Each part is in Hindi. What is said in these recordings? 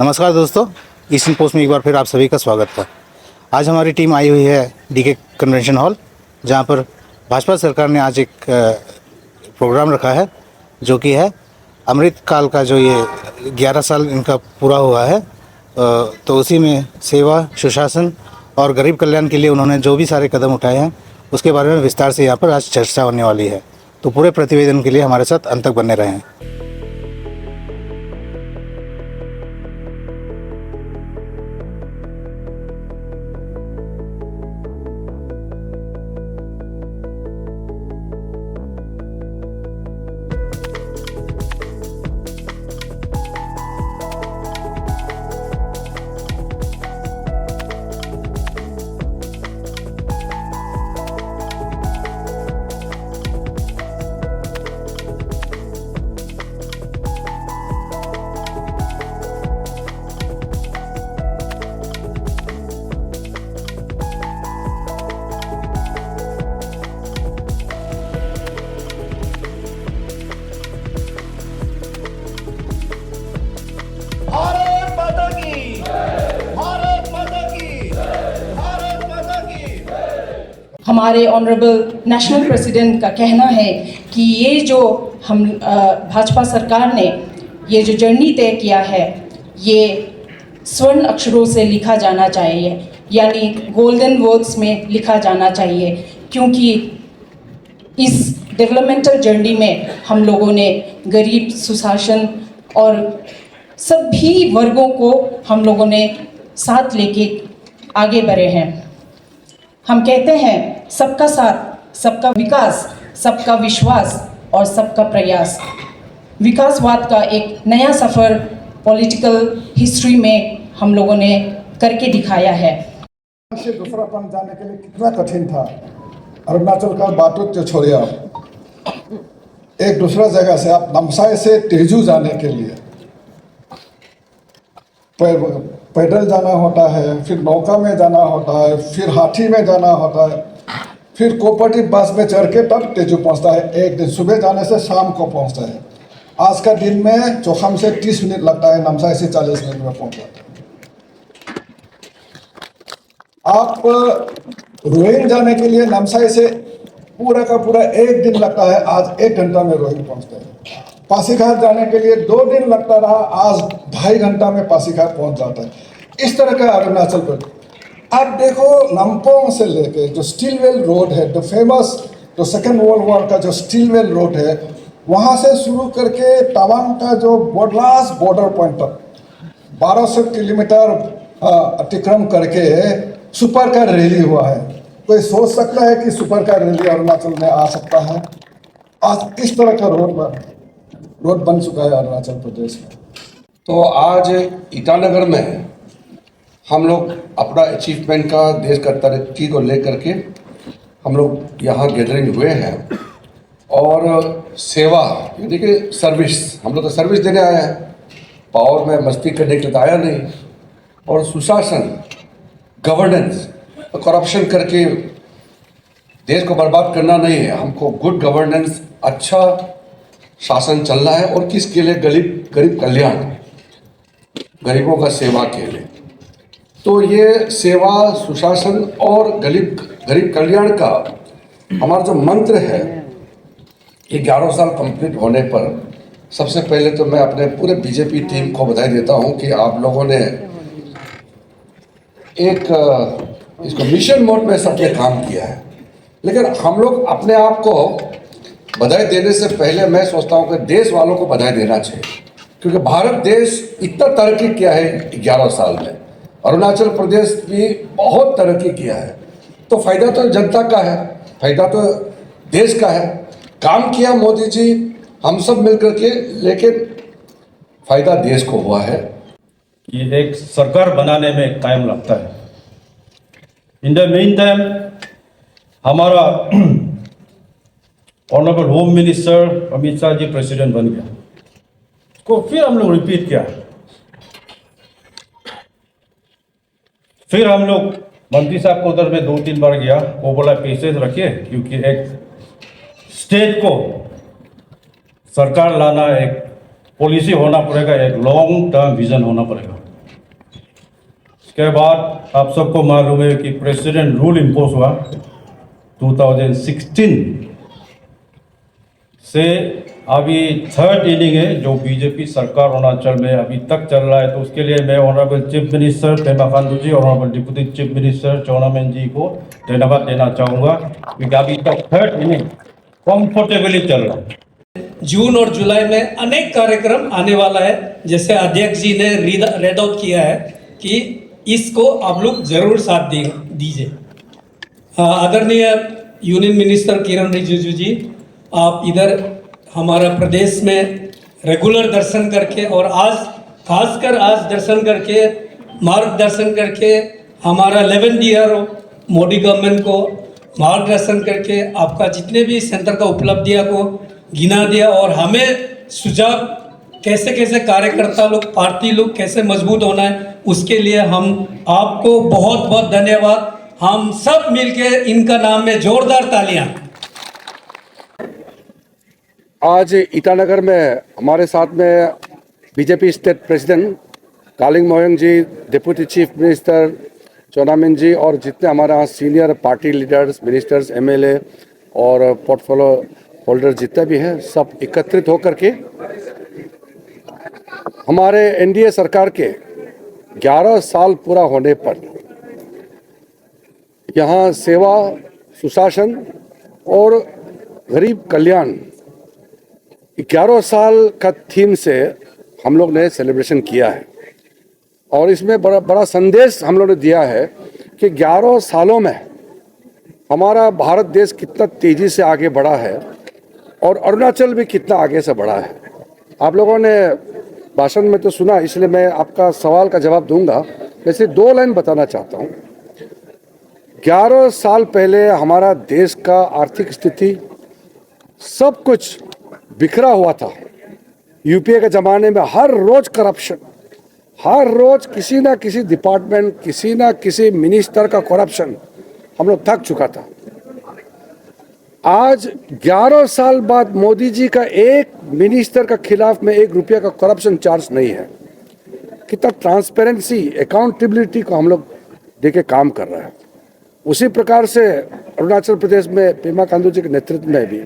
नमस्कार दोस्तों, ईस्टर्न पोस्ट में एक बार फिर आप सभी का स्वागत है। आज हमारी टीम आई हुई है डीके कन्वेंशन हॉल, जहां पर भाजपा सरकार ने आज एक प्रोग्राम रखा है जो कि है अमृत काल का, जो ये 11 साल इनका पूरा हुआ है। तो उसी में सेवा, सुशासन और गरीब कल्याण के लिए उन्होंने जो भी सारे कदम उठाए हैं उसके बारे में विस्तार से यहाँ पर आज चर्चा होने वाली है। तो पूरे प्रतिवेदन के लिए हमारे साथ अंत तक बने रहें। भारत माता की, भारत माता की, भारत माता की। हमारे ऑनरेबल नेशनल प्रेसिडेंट का कहना है कि ये जो हम भाजपा सरकार ने ये जो जर्नी तय किया है, ये स्वर्ण अक्षरों से लिखा जाना चाहिए, यानी गोल्डन वर्ड्स में लिखा जाना चाहिए, क्योंकि इस डेवलपमेंटल जर्नी में हम लोगों ने गरीब, सुशासन और सभी वर्गों को हम लोगों ने साथ लेके आगे बढ़े हैं। हम कहते हैं सबका साथ, सबका विकास, सबका विश्वास और सबका प्रयास। विकासवाद का एक नया सफ़र पॉलिटिकल हिस्ट्री में हम लोगों ने करके दिखाया है। से दूसरा पंथ जाने के लिए कितना कठिन था। अरुणाचल का बाटुत जो छोड़िए आप, एक दूसरा जगह से आप नामसाई से तेजू जाने के लिए पैदल जाना होता है, फिर नौका में जाना होता है, फिर हाथी में जाना होता है, फिर कोऑपरेटिव बस में चढ़ के तब तेजू पहुंचता है। एक दिन सुबह जाने से शाम को पहुंचता है। आज का दिन में चौखम से 30 मिनट लगता है, नामसाई से 40 मिनट में पहुंच जाता है। आप रोइंग जाने के लिए नामसाई से पूरा का पूरा एक दिन लगता है, आज 1 घंटा में रोइंग पहुंचते हैं। पासीघाट जाने के लिए 2 दिन लगता रहा, आज 2.5 घंटा में पासीघाट पहुंच जाता है। इस तरह का अरुणाचल प्रदेश। अब देखो, नमपोंग से लेके जो स्टीलवेल रोड है, जो फेमस, जो सेकेंड वर्ल्ड वॉर का जो स्टीलवेल रोड है, वहाँ से शुरू करके तवांग का जो लास्ट बॉर्डर पॉइंट तक 1200 किलोमीटर अतिक्रम करके सुपर कार रैली हुआ है। कोई सोच सकता है कि सुपर कार रैली अरुणाचल में आ सकता है? आज इस तरह का रोड बन चुका है अरुणाचल प्रदेश में। तो आज ईटानगर में हम लोग अपना अचीवमेंट का, देश का तरक्की को लेकर के हम लोग यहाँ गैदरिंग हुए हैं। और सेवा यानी कि सर्विस, हम लोग तो सर्विस देने आए हैं, पावर में मस्ती करने के लिए तो आया नहीं। और सुशासन, गवर्नेंस, करप्शन करके देश को बर्बाद करना नहीं है। हमको गुड गवर्नेंस, अच्छा शासन चलना है। और किसके लिए? गरीब कल्याण, गरीबों का सेवा के लिए। तो ये सेवा, सुशासन और गरीब कल्याण का हमारा जो मंत्र है, ये 11 साल कंप्लीट होने पर सबसे पहले तो मैं अपने पूरे बीजेपी टीम को बधाई देता हूं कि आप लोगों ने एक इसको मिशन मोड में सबने काम किया है। लेकिन हम लोग अपने आप को बधाई देने से पहले मैं सोचता हूं कि देश वालों को बधाई देना चाहिए, क्योंकि भारत देश इतना तरक्की किया है 11 साल में। अरुणाचल प्रदेश भी बहुत तरक्की किया है। तो फायदा तो जनता का है, फायदा तो देश का है। काम किया मोदी जी, हम सब मिलकर के, लेकिन फायदा देश को हुआ है। ये एक सरकार बनाने में टाइम लगता है। इन द मीन टाइम हमारा honourable home minister Amit Shah ji president बन गया, उसको फिर हम लोग रिपीट किया। फिर हम लोग मंत्री साहब को उधर में 2-3 बार गया, वो बोला पेशेंस रखिए, क्योंकि एक स्टेट को सरकार लाना, एक पॉलिसी होना पड़ेगा, एक लॉन्ग टर्म विजन होना पड़ेगा। इसके बाद आप सबको मालूम है कि प्रेसिडेंट रूल इम्पोज हुआ 2016 से अभी थर्ड इनिंग है जो बीजेपी सरकार अरुणाचल में अभी तक चल रहा है। तो उसके लिए मैं honourable chief minister Pema Khandu ji और honourable deputy chief minister Chowna Mein ji को धन्यवाद देना चाहूँगा, क्योंकि अभी तक थर्ड इनिंग कंफर्टेबली चल रहा है। जून और जुलाई में अनेक कार्यक्रम आने वाला है, जैसे अध्यक्ष जी ने रेड आउट किया है कि इसको आप लोग जरूर साथ दीजिए। आदरणीय यूनियन मिनिस्टर किरण रिजिजू जी, आप इधर हमारा प्रदेश में रेगुलर दर्शन करके और आज खासकर आज दर्शन करके मार्गदर्शन करके हमारा 11 ईयर मोदी गवर्नमेंट को मार्गदर्शन करके आपका जितने भी सेंटर का उपलब्धियां को गिना दिया और हमें सुझाव कैसे कैसे कार्यकर्ता लोग पार्टी लोग कैसे मजबूत होना है, उसके लिए हम आपको बहुत बहुत धन्यवाद। हम सब मिलके इनका नाम में जोरदार तालियां। आज ईटानगर में हमारे साथ में BJP state president Kaling Moyong ji, deputy chief minister Chowna Mein ji और जितने हमारे यहाँ senior party leaders, ministers, MLA और पोर्टफोलियो होल्डर जितने भी हैं, सब एकत्रित होकर के हमारे एनडीए सरकार के 11 साल पूरा होने पर यहाँ सेवा, सुशासन और गरीब कल्याण 11 साल का थीम से हम लोग ने सेलिब्रेशन किया है। और इसमें बड़ा संदेश हम लोग ने दिया है कि 11 सालों में हमारा भारत देश कितना तेजी से आगे बढ़ा है और अरुणाचल भी कितना आगे से बढ़ा है। आप लोगों ने भाषण में तो सुना, इसलिए मैं आपका सवाल का जवाब दूंगा। वैसे 2 लाइन बताना चाहता हूँ। 11 साल पहले हमारा देश का आर्थिक स्थिति सब कुछ बिखरा हुआ था। यूपीए के ज़माने में हर रोज करप्शन, हर रोज किसी ना किसी डिपार्टमेंट, किसी ना किसी मिनिस्टर का करप्शन हम लोग थक चुका था। आज 11 साल बाद मोदी जी का एक मिनिस्टर का खिलाफ में 1 रुपया का करप्शन चार्ज नहीं है। कितना ट्रांसपेरेंसी, अकाउंटेबिलिटी को हम लोग देके काम कर रहा है। उसी प्रकार से अरुणाचल प्रदेश में पेमा खांडू जी के नेतृत्व में भी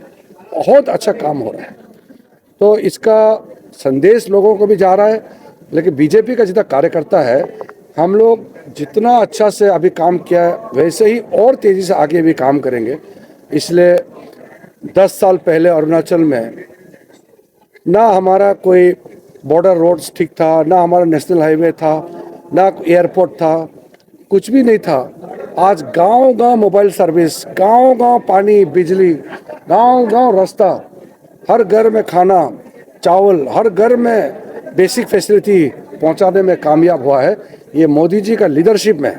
बहुत अच्छा काम हो रहा है। तो इसका संदेश लोगों को भी जा रहा है, लेकिन बीजेपी का जितना कार्यकर्ता है, हम लोग जितना अच्छा से अभी काम किया है वैसे ही और तेज़ी से आगे भी काम करेंगे। इसलिए 10 साल पहले अरुणाचल में ना हमारा कोई बॉर्डर रोड्स ठीक था, ना हमारा नेशनल हाईवे था, ना एयरपोर्ट था, कुछ भी नहीं था। आज गांव-गांव मोबाइल सर्विस, गांव-गांव पानी, बिजली, गांव-गांव रास्ता, हर घर में खाना, चावल, हर घर में बेसिक फैसिलिटी पहुंचाने में कामयाब हुआ है। ये मोदी जी का लीडरशिप में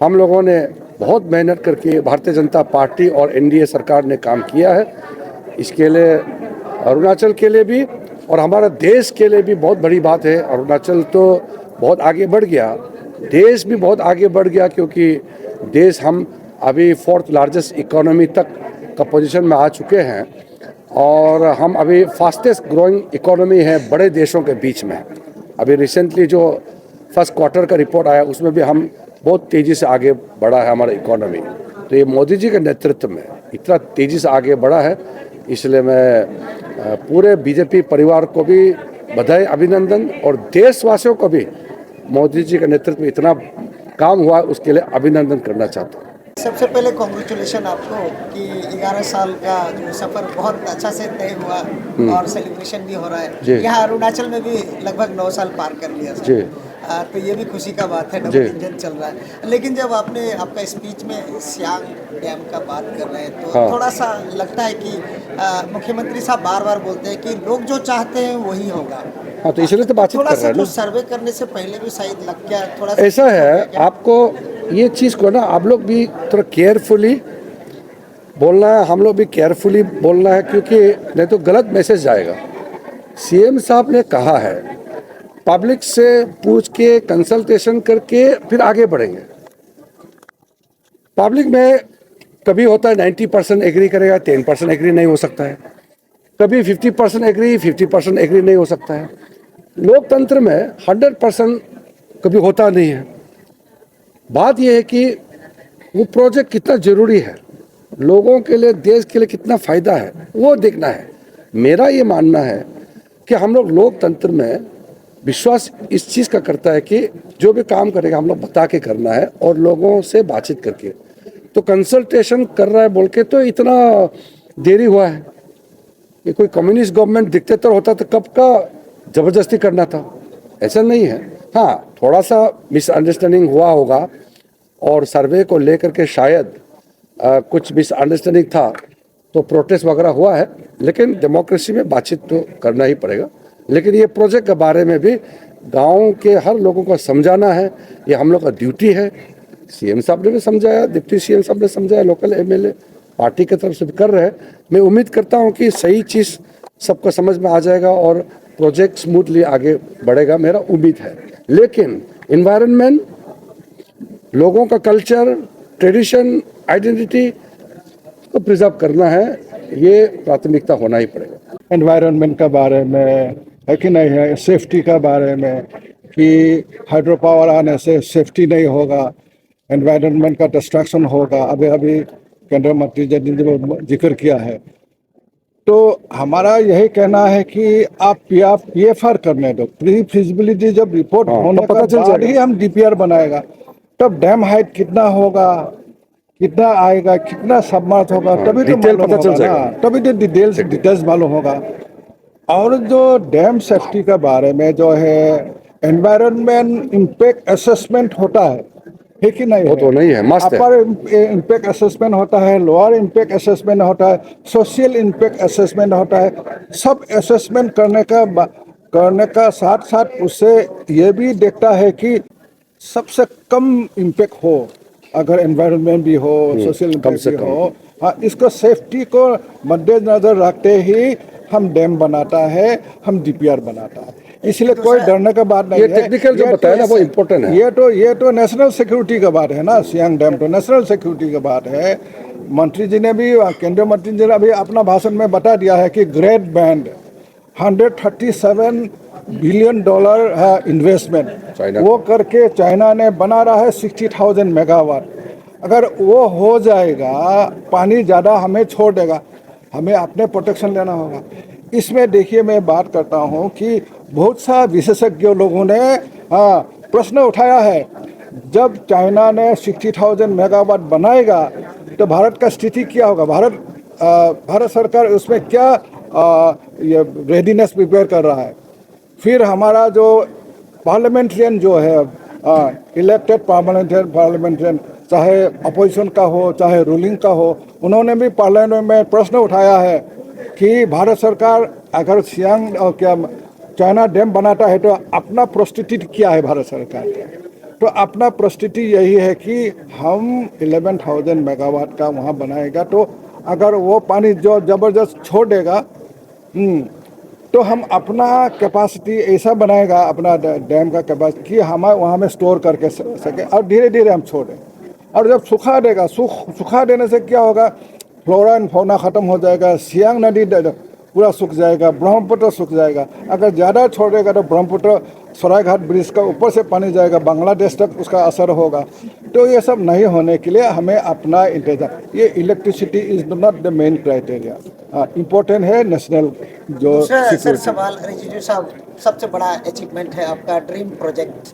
हम लोगों ने बहुत मेहनत करके भारतीय जनता पार्टी और एनडीए सरकार ने काम किया है। इसके लिए अरुणाचल के लिए भी और हमारा देश के लिए भी बहुत बड़ी बात है। अरुणाचल तो बहुत आगे बढ़ गया, देश भी बहुत आगे बढ़ गया, क्योंकि देश हम अभी 4th लार्जेस्ट इकोनॉमी तक का पोजीशन में आ चुके हैं और हम अभी फास्टेस्ट ग्रोइंग इकोनॉमी है बड़े देशों के बीच में। अभी रिसेंटली जो फर्स्ट क्वार्टर का रिपोर्ट आया उसमें भी हम बहुत तेज़ी से आगे बढ़ा है हमारा इकोनॉमी। तो ये मोदी जी के नेतृत्व में इतना तेज़ी से आगे बढ़ा है, इसलिए मैं पूरे बीजेपी परिवार को भी बधाई, अभिनंदन और देशवासियों को भी मोदी जी के नेतृत्व में इतना काम हुआ उसके लिए अभिनंदन करना चाहता हूँ। सबसे पहले कॉन्ग्रेचुलेशन आपको कि 11 साल का जो सफ़र बहुत अच्छा से तय हुआ और सेलिब्रेशन भी हो रहा है। यहाँ अरुणाचल में भी लगभग 9 साल पार कर लिया जी। तो ये भी खुशी का बात है, डबल इंजन चल रहा है। लेकिन जब आपने आपका स्पीच में सियांग डैम का बात कर रहे हैं तो थोड़ा सा लगता है कि मुख्यमंत्री साहब बार बार बोलते हैं कि लोग जो चाहते हैं वही होगा। हाँ, तो इसलिए तो बातचीत कर रहे हैं। सर्वे करने से पहले भी शायद लग गया थोड़ा ऐसा है। आपको ये चीज़ को ना आप लोग भी थोड़ा केयरफुली बोलना है, हम लोग भी केयरफुली बोलना है, क्योंकि नहीं तो गलत मैसेज जाएगा। सीएम साहब ने कहा है पब्लिक से पूछ के कंसल्टेशन करके फिर आगे बढ़ेंगे। पब्लिक में कभी होता है 90% एग्री करेगा, 10% एग्री नहीं हो सकता है, कभी 50% एग्री, 50% एग्री नहीं हो सकता है। लोकतंत्र में 100% कभी होता नहीं है। बात यह है कि वो प्रोजेक्ट कितना ज़रूरी है, लोगों के लिए, देश के लिए कितना फ़ायदा है, वो देखना है। मेरा ये मानना है कि हम लोग लोकतंत्र में विश्वास इस चीज़ का करता है कि जो भी काम करेगा हम लोग बता के करना है और लोगों से बातचीत करके। तो कंसल्टेशन कर रहा है बोल के तो इतना देरी हुआ है। ये कोई कम्युनिस्ट गवर्नमेंट डिक्टेटर होता तो कब का ज़बरदस्ती करना था, ऐसा नहीं है। हाँ, थोड़ा सा मिसअंडरस्टैंडिंग हुआ होगा और सर्वे को लेकर के शायद कुछ मिसअंडरस्टैंडिंग था तो प्रोटेस्ट वगैरह हुआ है, लेकिन डेमोक्रेसी में बातचीत तो करना ही पड़ेगा। लेकिन ये प्रोजेक्ट के बारे में भी गांव के हर लोगों को समझाना है, ये हम लोग का ड्यूटी है। सीएम साहब ने भी समझाया, डिप्टी सीएम साहब ने समझाया, लोकल एमएलए पार्टी की तरफ से भी कर रहे हैं। मैं उम्मीद करता हूँ कि सही चीज़ सबको समझ में आ जाएगा और प्रोजेक्ट स्मूथली आगे बढ़ेगा, मेरा उम्मीद है। लेकिन इन्वायरमेंट, लोगों का कल्चर, ट्रेडिशन, आइडेंटिटी को प्रिजर्व करना है, ये प्राथमिकता होना ही पड़ेगा। एनवायरनमेंट का बारे में है कि नहीं है, सेफ्टी का बारे में कि हाइड्रो पावर आने से सेफ्टी नहीं होगा, एनवायरनमेंट का डिस्ट्रैक्शन होगा। अभी अभी केंद्रीय मंत्री जी ने जिक्र किया है। तो हमारा यही कहना है कि आप पीएफआर करने दो, प्री फिजिबिलिटी जब रिपोर्ट होने पता चल के बाद ही जाएगा। हम डीपीआर बनाएगा। तब डैम हाइट कितना होगा, कितना आएगा, कितना सबमर्ज होगा, तभी तो डिटेल मालूम पता चल होगा ना, जाएगा। तभी तो डिटेल्स मालूम होगा। और जो डैम सेफ्टी के बारे में जो है एनवायरनमेंट इम्पैक्ट असेसमेंट होता है कि नहीं? वो तो नहीं है, मस्त है। अपर इम्पैक्ट असेसमेंट होता है, लोअर इम्पैक्ट असेसमेंट होता है, सोशल इम्पैक्ट असेसमेंट होता है। सब असेसमेंट करने का साथ साथ उससे ये भी देखता है कि सबसे कम इम्पैक्ट हो, अगर एनवायरनमेंट भी हो, सोशल इम्पैक्ट भी हो। हाँ, इसको सेफ्टी को मद्देनजर रखते ही हम डैम बनाता है, हम डीपीआर बनाता है। इसलिए कोई डरने का बात नहीं ये है। टेक्निकल जो बताया ना वो इम्पोर्टेंट है। ये तो नेशनल सिक्योरिटी का बात है ना, सियांग डैम तो नेशनल सिक्योरिटी का बात है। मंत्री जी ने भी, केंद्रीय मंत्री जी ने भी अपना भाषण में बता दिया है कि ग्रेट बैंड $137 बिलियन है इन्वेस्टमेंट, वो करके चाइना ने बना रहा है 60,000 मेगावाट। अगर वो हो जाएगा, पानी ज़्यादा हमें छोड़ देगा, हमें अपने प्रोटेक्शन लेना होगा। इसमें देखिए, मैं बात करता हूँ कि बहुत सा विशेषज्ञ लोगों ने प्रश्न उठाया है, जब चाइना ने 60,000 मेगावाट बनाएगा तो भारत का स्थिति क्या होगा? भारत सरकार उसमें क्या ये रेडीनेस प्रिपेयर कर रहा है? फिर हमारा जो पार्लियामेंट्रियन जो है, इलेक्टेड पार्लियामेंट्रियन, चाहे अपोजिशन का हो चाहे रूलिंग का हो, उन्होंने भी पार्लियामेंट में प्रश्न उठाया है कि भारत सरकार अगर सियांग और क्या चाइना डैम बनाता है तो अपना प्रस्तुति क्या है भारत सरकार का? तो अपना प्रस्तुति यही है कि हम 11,000 मेगावाट का वहाँ बनाएगा, तो अगर वो पानी जो ज़बरदस्त छोड़ देगा तो हम अपना कैपेसिटी ऐसा बनाएगा, अपना डैम का कैपेसिटी, कि हम वहाँ में स्टोर करके सके और धीरे धीरे हम छोड़ें। और जब सुखा देगा, सुखा देने से क्या होगा? फ्लोरा एंड फौना ख़त्म हो जाएगा, सियांग नदी पूरा सूख जाएगा, ब्रह्मपुत्र सूख जाएगा। अगर ज़्यादा छोड़ेगा तो ब्रह्मपुत्र सरायघाट ब्रिज का ऊपर से पानी जाएगा, बांग्लादेश तक उसका असर होगा। तो ये सब नहीं होने के लिए हमें अपना इंतजाम, ये electricity is not the main criteria, important है नेशनल जो दूसरा सर सिक्योरिटी। सवाल, रिजिजू साहब, सबसे बड़ा अचीवमेंट है आपका ड्रीम प्रोजेक्ट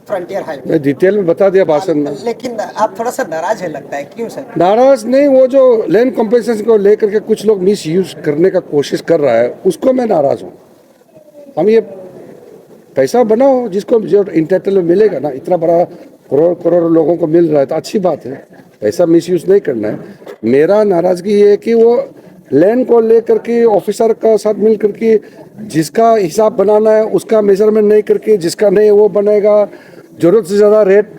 फ्रंटियर हाईवे। मैं डिटेल में बता दिया भाषण में। लेकिन आप थोड़ा सा नाराज है लगता है, क्यों सर? नाराज नहीं, वो जो लैंड कॉम्पेंसेशन को लेकर के कुछ लोग मिस यूज करने का कोशिश कर रहा है, उसको मैं नाराज हूँ। हम ये पैसा बनाओ, जिसको जो इंटेंटल मिलेगा ना, इतना बड़ा करोड़ करोड़ लोगों को मिल रहा है तो अच्छी बात है, पैसा मिस यूज नहीं करना है। मेरा नाराजगी ये है कि वो लैंड को लेकर के ऑफिसर का साथ मिल करके जिसका हिसाब बनाना है उसका मेजरमेंट नहीं करके, जिसका नहीं वो बनाएगा, जरूरत से ज़्यादा रेट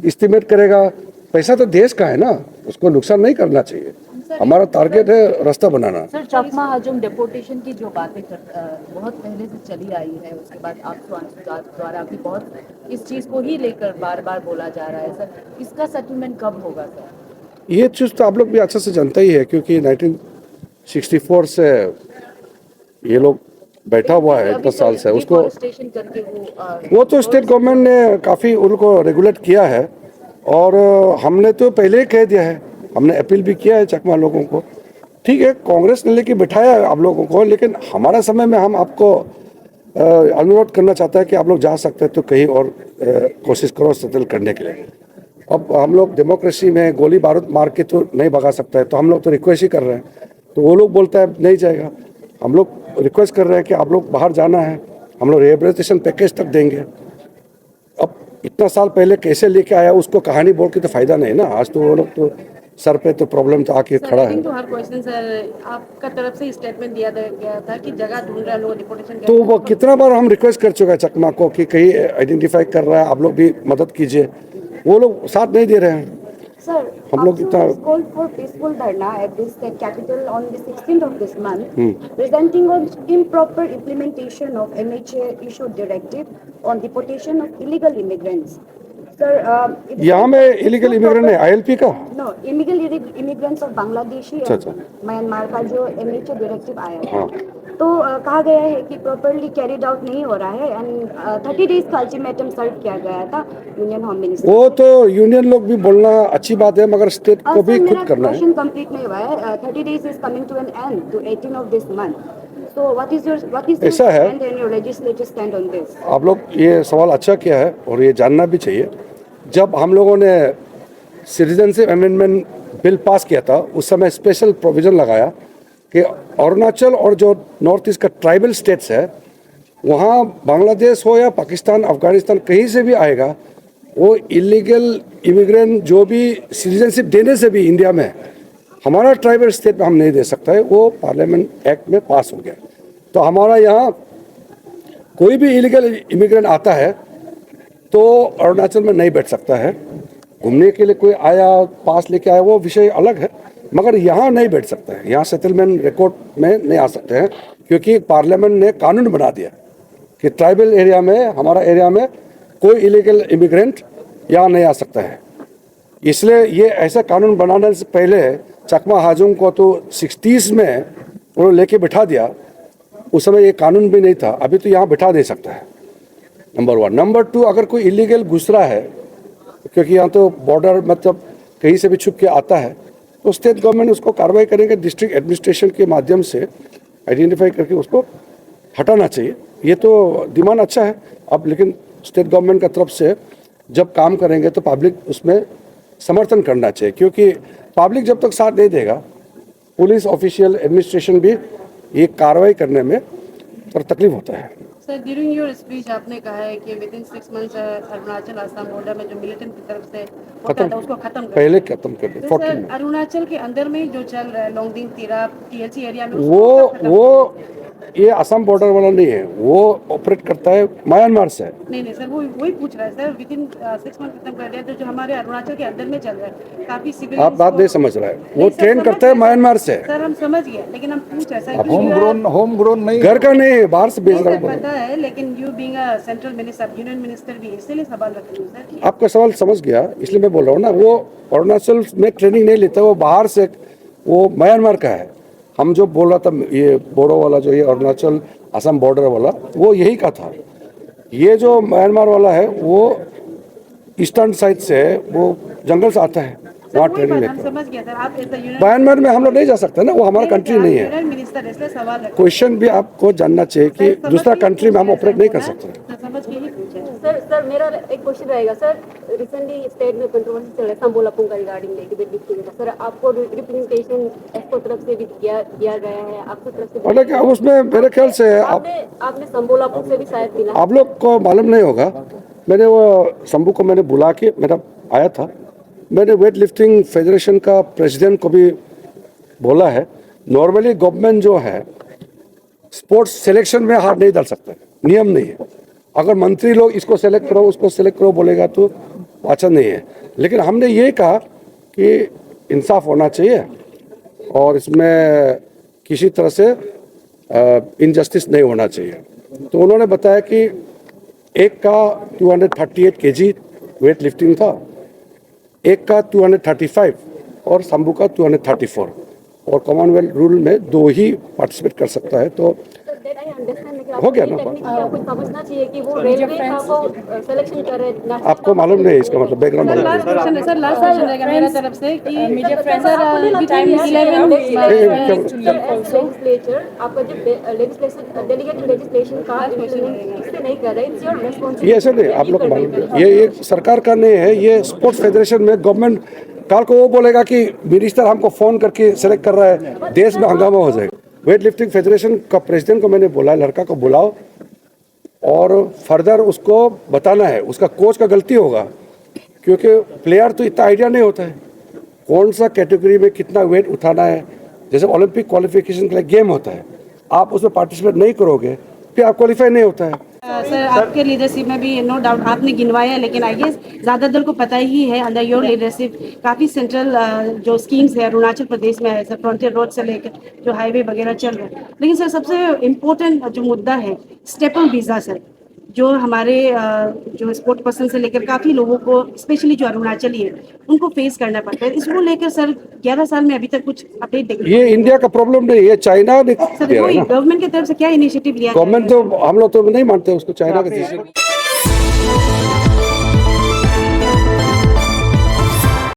एस्टिमेट करेगा। पैसा तो देश का है ना, उसको नुकसान नहीं करना चाहिए। हमारा टारगेट है रास्ता बनाना। सर, चकमा हजूम डिपोटेशन की जो बातें बहुत पहले से चली आई है, उसके बाद आप द्वारा भी बहुत इस चीज़ को ही लेकर बार बार बोला जा रहा है सर, इसका सेटलमेंट कब होगा सर? ये चीज़ तो आप लोग भी अच्छा से जानते ही है, क्योंकि 1964 से ये लोग बैठा हुआ है, 10 साल से। उसको डिफॉरेस्टेशन करके वो तो स्टेट गवर्नमेंट ने काफ़ी उनको रेगुलेट किया है और हमने तो पहले ही कह दिया है, हमने अपील भी किया है चकमा लोगों को। ठीक है, कांग्रेस ने लेके बिठाया है आप लोगों को, लेकिन हमारा समय में हम आपको अनुरोध करना चाहता है कि आप लोग जा सकते हैं तो कहीं और कोशिश करो सेटल करने के लिए। अब हम लोग डेमोक्रेसी में गोली बारूद मार के तो नहीं भगा सकता है, तो हम लोग तो रिक्वेस्ट ही कर रहे हैं। तो वो लोग बोलता है नहीं जाएगा, हम लोग रिक्वेस्ट कर रहे हैं कि आप लोग बाहर जाना है, हम लोग रिहेबिलिटेशन पैकेज तक देंगे। अब इतना साल पहले कैसे लेके आया उसको कहानी बोल के तो फायदा नहीं ना। आज तो वो लोग तो सर पे तो प्रॉब्लम तो आके खड़ा है। तो हर क्वेश्चन सर आपका तरफ से स्टेटमेंट दिया गया था कि जगह ढूंढ रहा है लोग डिपोटेशन। तो वो कितना बार हम रिक्वेस्ट कर चुके हैं चकमा को कि कहीं आइडेंटिफाई कर रहा है, आप लोग भी मदद कीजिए, वो लोग साथ नहीं दे रहे हैं। Sir, हम लोग इतना called for peaceful dharna at the state capital on the 16th of this month, presenting on improper implementation of MHA issued directive on deportation of illegal immigrants. Sir, यहाँ में इलीगल इमिग्रेंट है ILP का। No, illegal immigrants of Bangladeshi और म्यांमार का जो MHA डायरेक्टिव आया है, तो कहा गया है कि प्रॉपर्ली कैरिड आउट नहीं हो रहा है एंड 30 डेज का अल्टीमेटम सर्व किया गया था यूनियन होम मिनिस्टर। वो तो यूनियन लोग भी बोलना अच्छी बात है, मगर स्टेट को भी खुद करना है। क्वेश्चन कंप्लीट नहीं हुआ है। 30 days is coming to an end to 18 of this month. So what is your ऐसा है, stand and your legislative stand on this? आप लोग ये सवाल अच्छा किया है और ये जानना भी चाहिए। जब हम लोगों ने सिटीजनशिप अमेंडमेंट बिल पास किया था, उस समय स्पेशल प्रोविजन लगाया कि अरुणाचल और जो नॉर्थ ईस्ट का ट्राइबल स्टेट्स है, वहाँ बांग्लादेश हो या पाकिस्तान, अफगानिस्तान, कहीं से भी आएगा, वो इलीगल इमिग्रेंट जो भी सिटीजनशिप देने से भी इंडिया में हमारा ट्राइबल स्टेट में हम नहीं दे सकता है, वो पार्लियामेंट एक्ट में पास हो गया। तो हमारा यहाँ कोई भी इलीगल इमिग्रेंट आता है तो अरुणाचल में नहीं बैठ सकता है। घूमने के लिए कोई आया, पास लेके आया, वो विषय अलग है, मगर यहाँ नहीं बैठ सकता है। यहाँ सेटलमेंट रिकॉर्ड में नहीं आ सकते हैं, क्योंकि पार्लियामेंट ने कानून बना दिया कि ट्राइबल एरिया में, हमारा एरिया में कोई इलीगल इमिग्रेंट यहाँ नहीं आ सकता है। इसलिए ये ऐसा कानून बनाने से पहले चकमा हाजुम को तो 60s में उन्होंने लेके बिठा दिया। उस समय ये कानून भी नहीं था, अभी तो यहाँ बिठा दे सकता है, नंबर 1। नंबर 2, अगर कोई इलीगल घुस रहा है, क्योंकि यहाँ तो बॉर्डर मतलब कहीं से भी छुप के आता है, तो स्टेट गवर्नमेंट उसको कार्रवाई करेंगे, डिस्ट्रिक्ट एडमिनिस्ट्रेशन के माध्यम से आइडेंटिफाई करके उसको हटाना चाहिए। ये तो डिमांड अच्छा है अब, लेकिन स्टेट गवर्नमेंट का तरफ से जब काम करेंगे तो पब्लिक उसमें समर्थन करना चाहिए, क्योंकि पब्लिक जब तक साथ नहीं देगा, पुलिस ऑफिशियल एडमिनिस्ट्रेशन भी ये कार्रवाई करने में थोड़ा तकलीफ होता है। सर, ड्यूरिंग योर स्पीच आपने कहा है कि with in 6 months Arunachal Assam border में जो मिलिटेंट की तरफ से होता था उसको खत्म कर, पहले खत्म कर दे। तो सर, अरुणाचल के अंदर में जो चल रहा है लोंगडिंग तिराप TLC एरिया में, वो ये असम बॉर्डर वाला नहीं है, वो ऑपरेट करता है म्यांमार से। नहीं सर, वो वही पूछ रहा है सर, विद इन 6 मंथ खत्म कर दिया, तो जो हमारे अरुणाचल के अंदर में चल रहा है काफी सिविल। आप बात नहीं समझ रहे हैं, वो ट्रेन करता है म्यांमार से। सर हम समझ गए, लेकिन हम पूछ रहे हैं होम ग्रोन नहीं, घर का नहीं है, बाहर से भेज रहा है। पता है, लेकिन you being a central minister, union minister भी, इसलिए सवाल रख रही हूँ सर। आपका सवाल समझ गया, इसलिए मैं बोल रहा हूँ ना, वो अरुणाचल में ट्रेनिंग नहीं लेता, वो बाहर से, वो म्यांमार का है। हम जो बोल रहा था, ये बोडो वाला जो ये अरुणाचल असम बॉर्डर वाला, वो यही का था। ये जो म्यांमार वाला है, वो ईस्टर्न साइड से, वो जंगल से आता है, वहाँ ट्रेनिंग लेकर। म्यांमार में हम लोग नहीं जा सकते ना, वो हमारा कंट्री नहीं है। क्वेश्चन भी आपको जानना चाहिए कि दूसरा कंट्री में हम ऑपरेट नहीं कर सकते। सर मेरा एक क्वेश्चन रहेगा सर, रिसेंटली स्टेट में कंट्रोवर्सी चल रहा है संबोलापुंग का रिगार्डिंग लेके, सर आपको रिप्रेजेंटेशन एसको तरफ से भी दिया गया है, आपकी तरफ से? मतलब क्या उसमें मेरे ख्याल से आपने संबोलापुंग से भी शायद मिला, आप लोग को मालूम नहीं होगा। मैंने वो शंभू को मैंने बुला के, मेरा आया था, मैंने वेट लिफ्टिंग फेडरेशन का प्रेसिडेंट को भी बोला है, नॉर्मली गवर्नमेंट जो है स्पोर्ट्स सिलेक्शन में हाथ नहीं डाल सकते, नियम नहीं है। अगर मंत्री लोग इसको सेलेक्ट करो, उसको सेलेक्ट करो बोलेगा तो अच्छा नहीं है। लेकिन हमने ये कहा कि इंसाफ होना चाहिए और इसमें किसी तरह से इनजस्टिस नहीं होना चाहिए। तो उन्होंने बताया कि एक का 238 kg वेट लिफ्टिंग था, एक का 235 और शंभू का 234, और कॉमनवेल्थ रूल में 2 ही पार्टिसिपेट कर सकता है। तो I understand हो गया ना कुछ समझना चाहिए कि वो रेलवे का वो सिलेक्शन कर रहे हैं। आपको मालूम नहीं इसका मतलब बैकग्राउंड सर लास्ट क्वेश्चन है, सर लास्ट क्वेश्चन रहेगा मेरा तरफ से कि media friends sir time 11 legislature आपका जो लेजिस्लेशन डेलीगेट लेजिस्लेशन का इससे नहीं कर रहे, इट्स योर रिस्पांसिबिलिटी। ये ऐसे नहीं, आप लोग को मालूम ये सरकार का नहीं है, ये स्पोर्ट्स फेडरेशन में गवर्नमेंट कल को वो बोलेगा कि मिनिस्टर हमको फोन करके सेलेक्ट कर रहा है, देश में हंगामा हो जाएगा। वेट लिफ्टिंग फेडरेशन का प्रेसिडेंट को मैंने बोला लड़का को बुलाओ और फर्दर उसको बताना है, उसका कोच का गलती होगा क्योंकि प्लेयर तो इतना आइडिया नहीं होता है कौन सा कैटेगरी में कितना वेट उठाना है। जैसे ओलंपिक क्वालिफिकेशन के लिए गेम होता है, आप उसमें पार्टिसिपेट नहीं करोगे फिर आप क्वालिफाई नहीं होता है। सर आपके लीडरशिप में भी नो डाउट आपने गिनवाया, लेकिन आई गेस ज़्यादा दल को पता ही है अंडर योर लीडरशिप काफ़ी सेंट्रल जो स्कीम्स है अरुणाचल प्रदेश में है सर, फ्रंटियर रोड से लेकर जो हाईवे वगैरह चल रहे हैं। लेकिन सर सबसे इम्पोर्टेंट जो मुद्दा है स्टेपल वीज़ा सर, जो हमारे जो स्पोर्ट पर्सन से लेकर काफ़ी लोगों को स्पेशली जो अरुणाचली है उनको फेस करना पड़ता है। इसको लेकर सर 11 साल में अभी तक कुछ अपडेट देखिए। ये इंडिया का प्रॉब्लम नहीं है, चाइना ने सर वही गवर्नमेंट की तरफ से क्या इनिशिएटिव लिया? गवर्नमेंट तो हम लोग तो नहीं मानते उसको, चाइना का